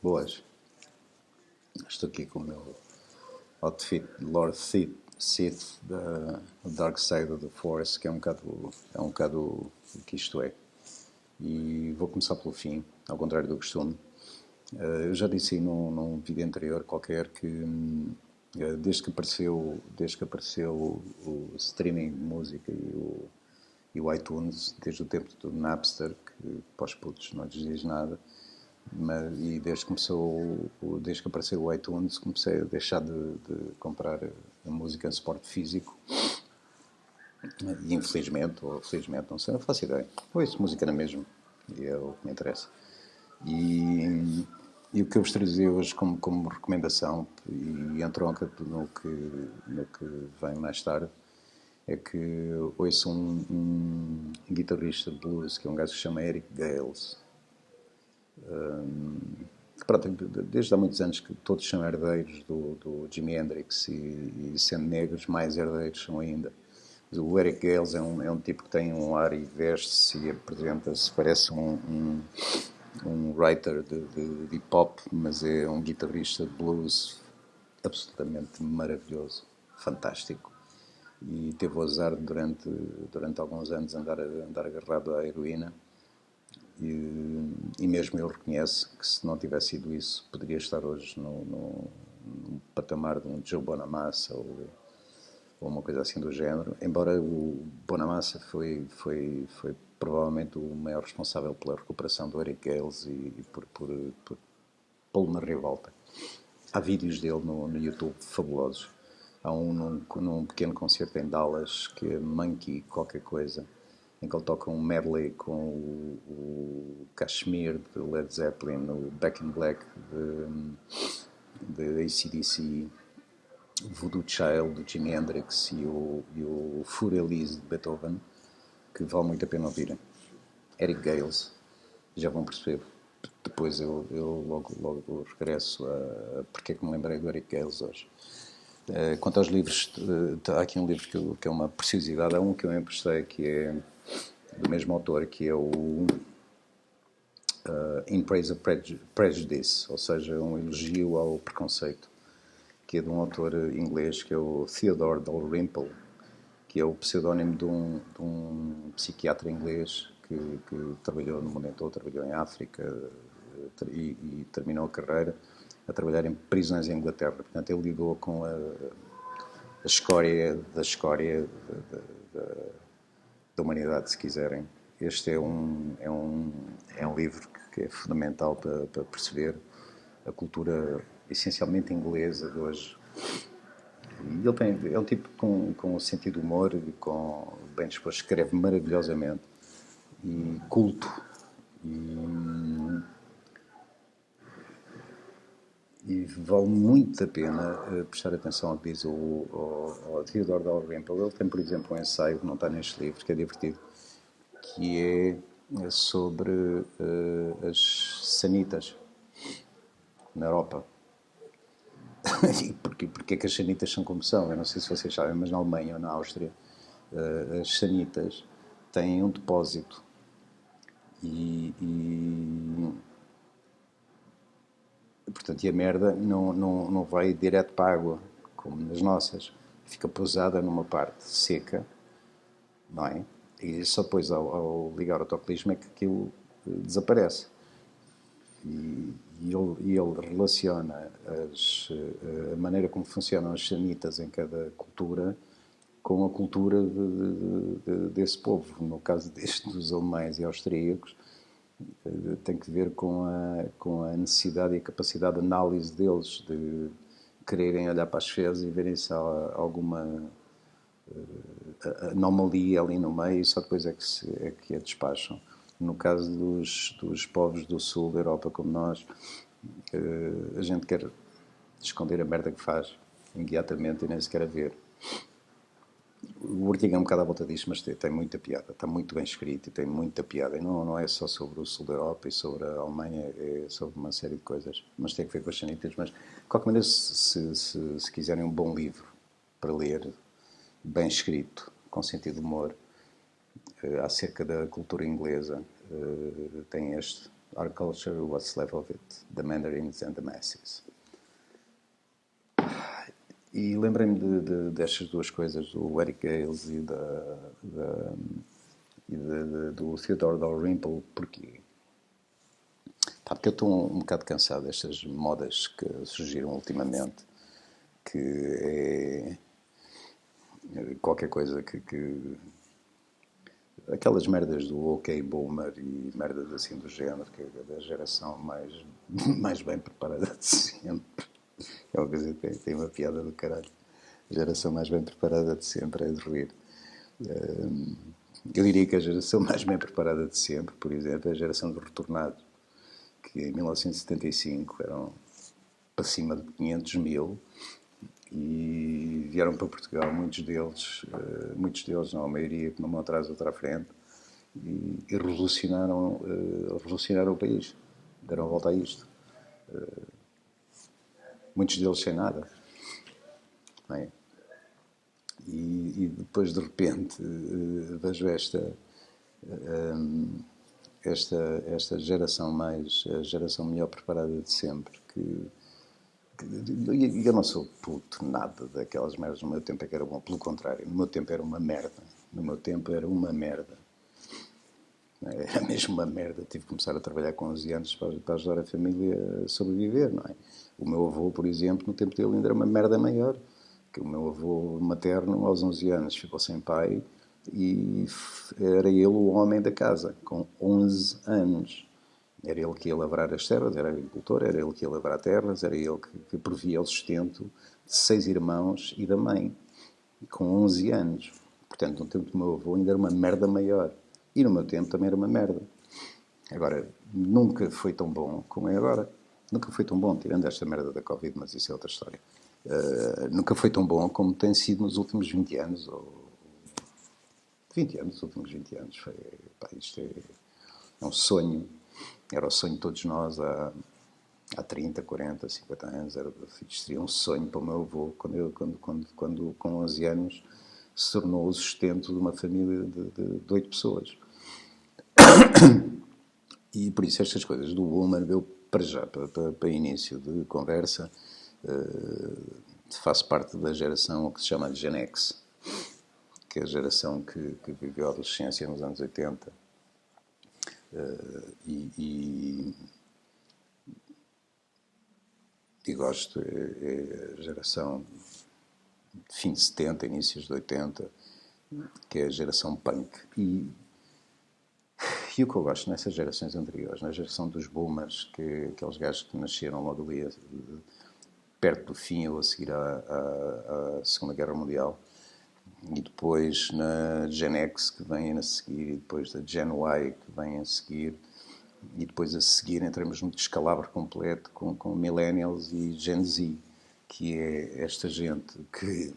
Boas. Estou aqui com o meu outfit de Lord Sith da Dark Side of the Force, que é um bocado o que isto é. E vou começar pelo fim, ao contrário do costume. Eu já disse aí num vídeo anterior qualquer que desde que apareceu o streaming de música e o iTunes, desde o tempo do Napster, que para os putos não lhes diz nada, e desde que apareceu o iTunes, comecei a deixar de comprar a música em suporte físico. E infelizmente, ou felizmente, não sei, não faço ideia. Ouço música na mesma, e é o que me interessa. E o que eu vos trazer hoje como recomendação, e entronca no que vem mais tarde, é que ouço um guitarrista de blues, que é um gajo que se chama Eric Gales. Pronto, desde há muitos anos que todos são herdeiros do Jimi Hendrix e sendo negros, mais herdeiros são ainda. Mas o Eric Gales é um tipo que tem um ar e veste-se e apresenta-se, parece um writer de hip-hop, mas é um guitarrista de blues absolutamente maravilhoso, fantástico. E teve o azar durante alguns anos andar agarrado à heroína. E mesmo ele reconhece que se não tivesse sido isso, poderia estar hoje no patamar de um Joe Bonamassa ou uma coisa assim do género, embora o Bonamassa foi provavelmente o maior responsável pela recuperação do Eric Gales e por pô-lo na revolta. Há vídeos dele no YouTube fabulosos. Há num pequeno concerto em Dallas, que é Monkey qualquer coisa, em que ele toca um medley com o Kashmir de Led Zeppelin, o Back in Black de AC/DC, o Voodoo Child do Jimi Hendrix e o Für Elise de Beethoven, que vale muito a pena ouvirem. Eric Gales, já vão perceber. Depois eu logo regresso a porque é que me lembrei do Eric Gales hoje. Quanto aos livros, há aqui um livro que é uma preciosidade. Há um que eu emprestei que é do mesmo autor, que é o In Praise of Prejudice, ou seja, um elogio ao preconceito, que é de um autor inglês, que é o Theodore Dalrymple, que é o pseudónimo de um psiquiatra inglês que trabalhou no mundo todo, trabalhou em África e terminou a carreira a trabalhar em prisões em Inglaterra. Portanto, ele lidou com a escória da humanidade, se quiserem. Este é um livro que é fundamental para perceber a cultura essencialmente inglesa de hoje. E é um tipo com sentido de humor e bem disposto, escreve maravilhosamente e culto. E vale muito a pena prestar atenção ao que diz o Theodore Dalrymple. Ele tem, por exemplo, um ensaio que não está neste livro, que é divertido, que é sobre as sanitas na Europa. E porque é que as sanitas são como são? Eu não sei se vocês sabem, mas na Alemanha ou na Áustria as sanitas têm um depósito e portanto, a merda não vai direto para a água, como nas nossas. Fica pousada numa parte seca, não é? E só depois, ao ligar o autocolismo, é que aquilo desaparece. E ele relaciona a maneira como funcionam as sanitas em cada cultura com a cultura desse povo. No caso dos alemães e austríacos, tem que ver com a necessidade e a capacidade de análise deles, de quererem olhar para as fezes e verem se há alguma anomalia ali no meio e só depois é que a despacham. No caso dos povos do sul da Europa como nós, a gente quer esconder a merda que faz imediatamente e nem sequer a ver. O artigo é um bocado à volta disto, mas tem muita piada, está muito bem escrito e tem muita piada. E não é só sobre o sul da Europa e sobre a Alemanha, é sobre uma série de coisas, mas tem a ver com as sanitas. Mas, de qualquer maneira, se quiserem um bom livro para ler, bem escrito, com sentido de humor, acerca da cultura inglesa, tem este. Our culture, what's left of it, the mandarins and the masses. E lembrei-me destas duas coisas, do Eric Gales e do Theodore Dalrymple, porque eu estou um bocado cansado destas modas que surgiram ultimamente, que é qualquer coisa que aquelas merdas do OK Boomer e merdas assim do género, que é da geração mais bem preparada de sempre. É uma coisa que tem uma piada do caralho. A geração mais bem preparada de sempre é de rir. Eu diria que a geração mais bem preparada de sempre, por exemplo, é a geração do Retornado, que em 1975 eram para cima de 500 mil e vieram para Portugal, muitos deles não, a maioria com uma mão atrás, outra à frente, e revolucionaram o país, deram a volta a isto. Muitos deles sem nada. Não é? E depois de repente vejo esta geração a geração melhor preparada de sempre, que eu não sou puto nada daquelas merdas. No meu tempo é que era bom, pelo contrário, no meu tempo era uma merda. Era mesmo uma merda. Tive que começar a trabalhar com 11 anos para ajudar a família a sobreviver, não é? O meu avô, por exemplo, no tempo dele ainda era uma merda maior. Que o meu avô materno, aos 11 anos, ficou sem pai e era ele o homem da casa, com 11 anos. Era ele que ia lavrar as terras, era agricultor, era ele que ia lavrar terras, era ele que provia o sustento de 6 irmãos e da mãe, com 11 anos. Portanto, no tempo do meu avô ainda era uma merda maior. E no meu tempo também era uma merda. Agora, nunca foi tão bom como é agora. Nunca foi tão bom, tirando esta merda da Covid, mas isso é outra história. Nunca foi tão bom como tem sido nos últimos 20 anos, ou 20 anos, os últimos 20 anos. Isto é um sonho. Era o sonho de todos nós há 30, 40, 50 anos. Isto seria um sonho para o meu avô, quando com 11 anos se tornou o sustento de uma família de 8 pessoas. E por isso estas coisas do Woman, eu para já, para início de conversa, faço parte da geração que se chama de Gen X, que é a geração que viveu a adolescência nos anos 80 e gosto, é a geração de fim de 70, inícios de 80, que é a geração punk. E o que eu gosto nessas gerações anteriores, na geração dos boomers, aqueles gajos que nasceram logo ali perto do fim ou a seguir à Segunda Guerra Mundial, e depois na Gen X que vem a seguir, e depois da Gen Y que vem a seguir, e depois a seguir entramos no descalabro completo com Millennials e Gen Z, que é esta gente que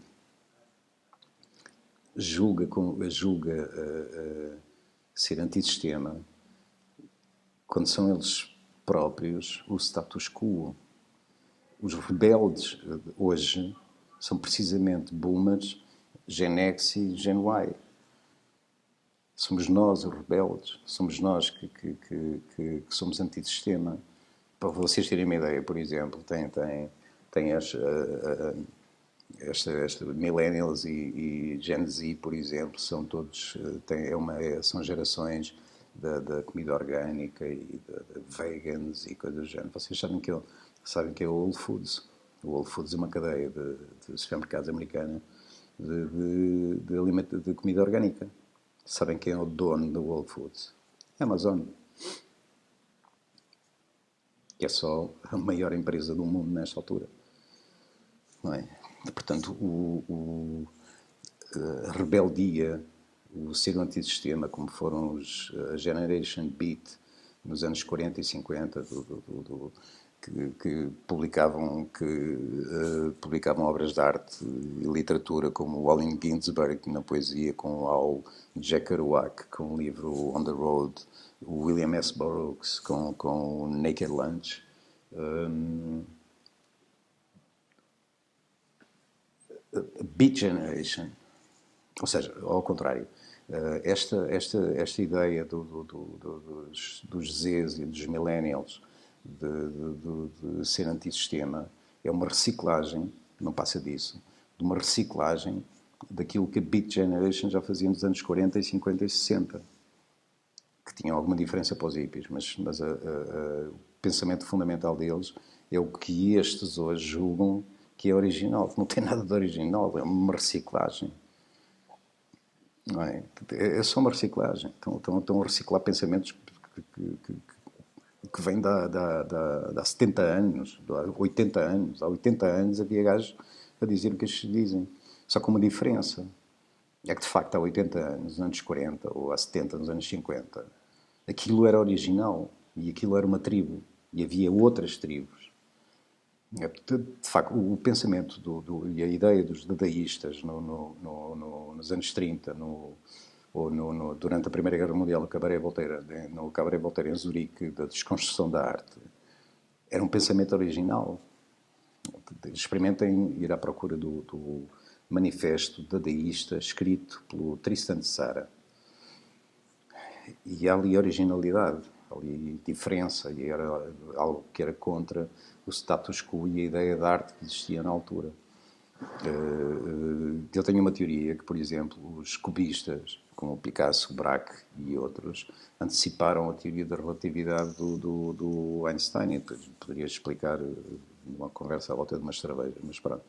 julga ser antissistema quando são eles próprios o status quo. Os rebeldes hoje são precisamente boomers, Gen X e Gen Y. Somos nós os rebeldes, somos nós que somos antissistema. Para vocês terem uma ideia, por exemplo, tem esta Millennials e Gen Z, por exemplo, são todos são gerações da comida orgânica e de vegans e coisas do género. Vocês sabem que é o Whole Foods. O Whole Foods é uma cadeia de supermercados americana de comida orgânica. Sabem quem é o dono do Whole Foods? É a Amazon. Que é só a maior empresa do mundo nesta altura. Não é? Portanto, a rebeldia, o ser um antissistema, como foram a Generation Beat nos anos 40 e 50, que publicavam obras de arte e literatura como o Allen Ginsberg na poesia, com o Al Jack Kerouac com o livro On the Road, o William S. Burroughs com o Naked Lunch. Beat Generation, ou seja, ao contrário, Esta ideia dos Zs e dos Millennials de ser antissistema é uma reciclagem, não passa disso, de uma reciclagem daquilo que a Beat Generation já fazia nos anos 40, 50 e 60, que tinha alguma diferença para os hippies, mas o pensamento fundamental deles é o que estes hoje julgam que é original, que não tem nada de original, é uma reciclagem. Não é? É só uma reciclagem. Estão a reciclar pensamentos que vêm de há 70 anos, de há 80 anos. Há 80 anos havia gajos a dizer o que estes dizem. Só com uma diferença. É que, de facto, há 80 anos, nos anos 40, ou há 70, nos anos 50, aquilo era original. E aquilo era uma tribo. E havia outras tribos. De facto, o pensamento e a ideia dos dadaístas nos anos 30, durante a Primeira Guerra Mundial, no Cabaré Voltaire em Zurique, da desconstrução da arte, era um pensamento original. Experimentem ir à procura do manifesto dadaísta escrito pelo Tristan Tzara. E há ali originalidade, ali diferença, e era algo que era contra o status quo e a ideia de arte que existia na altura. Eu tenho uma teoria que, por exemplo, os cubistas, como o Picasso, Braque e outros, anteciparam a teoria da relatividade do Einstein. E poderia explicar numa conversa à volta de umas cervejas, mas pronto.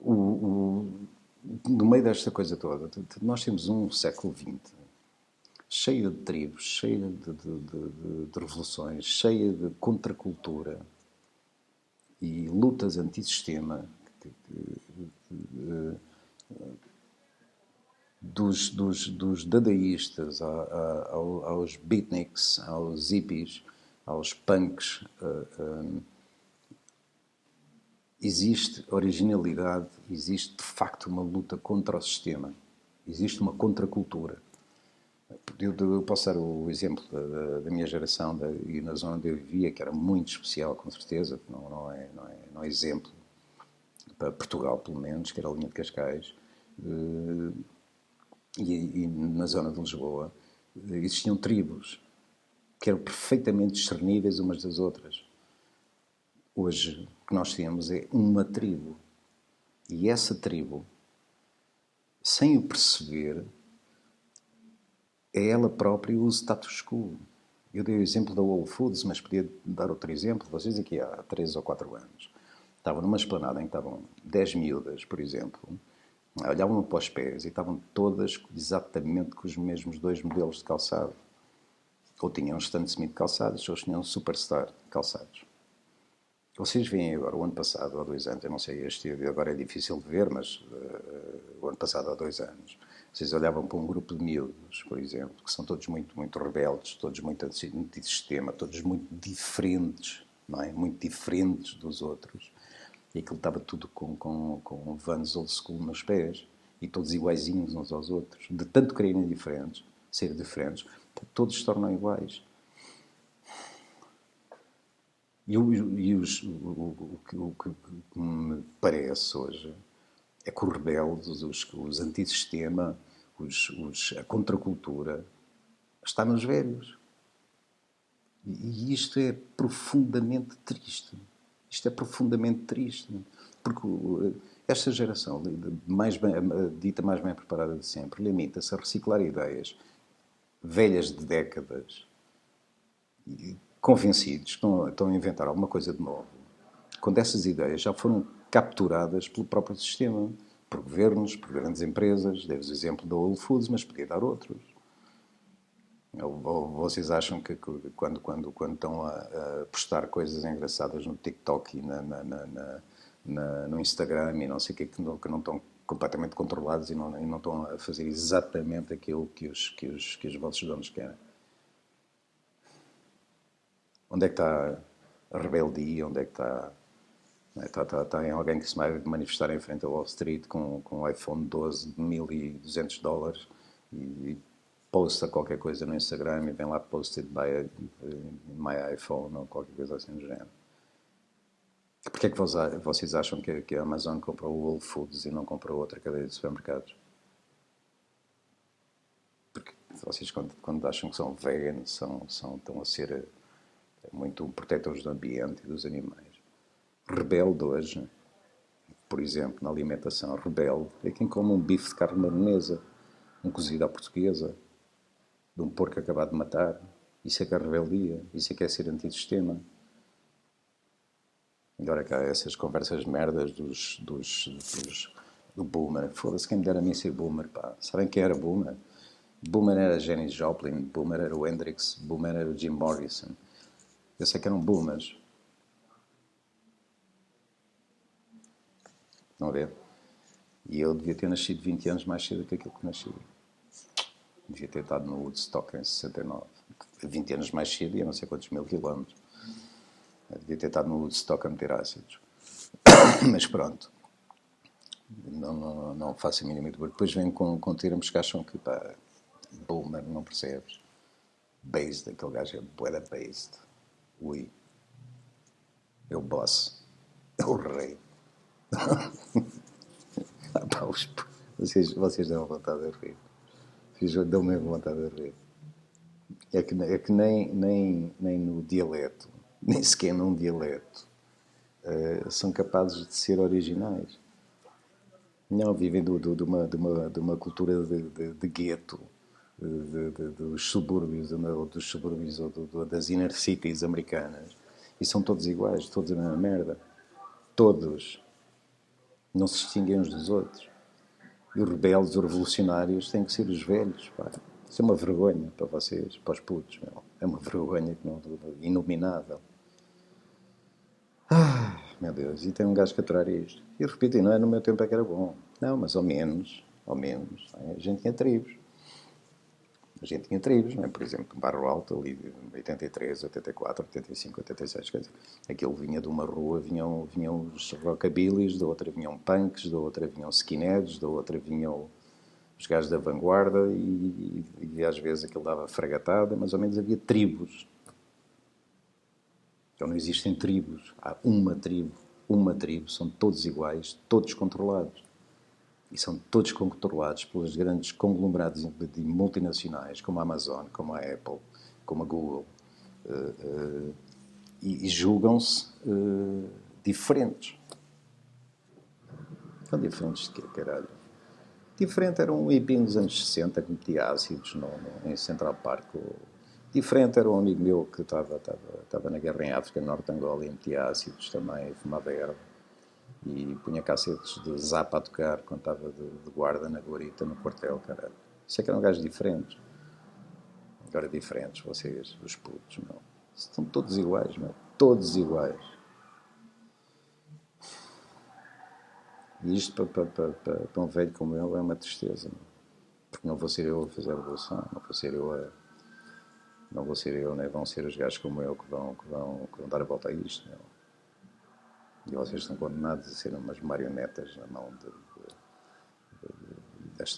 No meio desta coisa toda, nós temos um século XX cheio de tribos, cheio de revoluções, cheio de contracultura e lutas antissistema, dos dadaístas aos beatniks, aos hippies, aos punks. Existe originalidade, existe de facto uma luta contra o sistema, existe uma contracultura. Eu posso dar o exemplo da minha geração e na zona onde eu vivia, que era muito especial, com certeza, não é exemplo para Portugal, pelo menos, que era a linha de Cascais, e na zona de Lisboa, existiam tribos que eram perfeitamente discerníveis umas das outras. Hoje, o que nós temos é uma tribo. E essa tribo, sem o perceber, é ela própria o status quo. Eu dei o exemplo da Whole Foods, mas podia dar outro exemplo. Vocês aqui há 3 ou 4 anos estavam numa esplanada em que estavam 10 miúdas, por exemplo, olhavam para os pés e estavam todas exatamente com os mesmos 2 modelos de calçado. Ou tinham Stan Smith calçados, ou tinham Superstar calçados. Vocês veem agora, o ano passado, há 2 anos, eu não sei, este agora é difícil de ver, mas o ano passado, há 2 anos, vocês olhavam para um grupo de miúdos, por exemplo, que são todos muito, muito rebeldes, todos muito antissistema, todos muito diferentes, não é? Muito diferentes dos outros. E aquilo estava tudo com Vans old school nos pés, e todos iguaizinhos uns aos outros. De tanto quererem diferentes, ser diferentes, todos se tornam iguais. E o que me parece hoje é que os rebeldes, os antissistema, a contracultura, está nos velhos. E isto é profundamente triste. Isto é profundamente triste. Porque esta geração, dita mais bem preparada de sempre, limita-se a reciclar ideias velhas de décadas, convencidos que estão a inventar alguma coisa de novo, quando essas ideias já foram capturadas pelo próprio sistema, por governos, por grandes empresas. Dei-vos o exemplo da Whole Foods, mas podia dar outros. Ou vocês acham que quando estão a postar coisas engraçadas no TikTok e no Instagram e não sei o que não estão completamente controlados e não estão a fazer exatamente aquilo que os vossos donos querem? Onde é que está a rebeldia? Onde é que está... Está em alguém que se vai manifestar em frente ao Wall Street com um iPhone 12 de $1.200 e posta qualquer coisa no Instagram e vem lá posted by my iPhone ou qualquer coisa assim do género. Porquê é que vocês acham que a Amazon comprou o Whole Foods e não comprou outra cadeia de supermercados? Vocês, quando acham que são veganos, estão a ser muito protetores do ambiente e dos animais. Rebelde hoje, por exemplo, na alimentação, rebelde é quem come um bife de carne maronesa, um cozido à portuguesa, de um porco acabado de matar. Isso é que é rebeldia, isso é que é ser antissistema. Agora cá essas conversas merdas do boomer. Foda-se, quem me dera a mim ser boomer, pá. Sabem quem era boomer? Boomer era Janis Joplin, boomer era o Hendrix, boomer era o Jim Morrison. Eu sei que eram boomers. Não vê? E eu devia ter nascido 20 anos mais cedo que aquilo que nasci. Devia ter estado no Woodstock em 69. 20 anos mais cedo e a não sei quantos mil quilómetros. Eu devia ter estado no Woodstock a meter ácidos. Mas pronto. Não faço a mínima ideia. Depois vem com termos que acham que, pá, boomer, não percebes. Based, aquele gajo é bué based. Ui. É o boss. É o rei. Vocês dão vontade de rir. Vocês dão mesmo vontade de rir. É que nem no dialeto, nem sequer num dialeto, são capazes de ser originais. Não, vivem de uma cultura de gueto, dos subúrbios ou das inner cities americanas. E são todos iguais, todos a mesma merda. Todos. Não se distinguem uns dos outros. E os rebeldes, os revolucionários, têm que ser os velhos, pá. Isso é uma vergonha para vocês, para os putos, meu. É uma vergonha inominável. Meu Deus, e tem um gajo que aturar isto. E eu repito, não é no meu tempo é que era bom. Não, mas ao menos, a gente tinha tribos. Não é? Por exemplo, no Barro Alto, ali de 83, 84, 85, 86, quer dizer, aquilo vinha de uma rua, vinham os rockabillys, da outra vinham punks, da outra vinham skinheads, da outra vinham os gajos da vanguarda e às vezes aquilo dava fragatada, mas ao menos havia tribos. Então não existem tribos, há uma tribo, são todos iguais, todos controlados. E são todos controlados pelos grandes conglomerados de multinacionais, como a Amazon, como a Apple, como a Google. E julgam-se diferentes. São diferentes de quê, caralho? Diferente era um hippie nos anos 60 que metia ácidos em Central Park. Diferente era um amigo meu que estava na guerra em África, no norte de Angola, e metia ácidos também, fumava erva. E punha cassetes de Zappa a tocar quando estava de guarda na guarita, no quartel, caralho. Isso é que eram gajos diferentes. Agora diferentes, vocês, os putos, meu. Estão todos iguais, meu. Todos iguais. E isto para um velho como eu é uma tristeza, meu. Porque não vou ser eu a fazer a revolução, não vou ser eu, nem vão ser os gajos como eu que vão dar a volta a isto, meu. E vocês estão condenados a serem umas marionetas na mão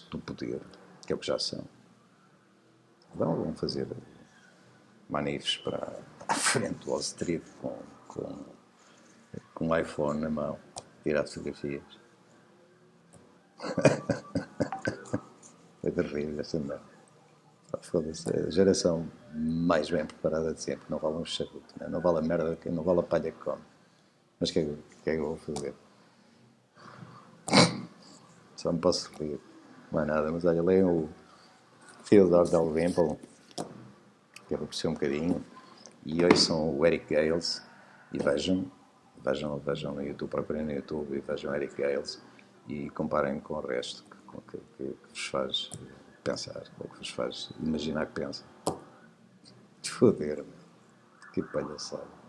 do poder, que é o que já são. Vão fazer manifes para a frente do Wall Street com um iPhone na mão, tirar fotografias. É de rir esta merda. Foda-se, a geração mais bem preparada de sempre. Não vale um charuto, não vale a merda, não vale a palha que come. Mas o que é que eu vou fazer? Só me posso rir. Não é nada, mas olha, leiam o Theodore Dalrymple, que é para perceber um bocadinho, e ouçam o Eric Gales, e vejam no YouTube, procurem no YouTube e vejam Eric Gales, e comparem com o resto, que vos faz pensar, ou que vos faz imaginar que pensa. Foder-me, que palhaçada.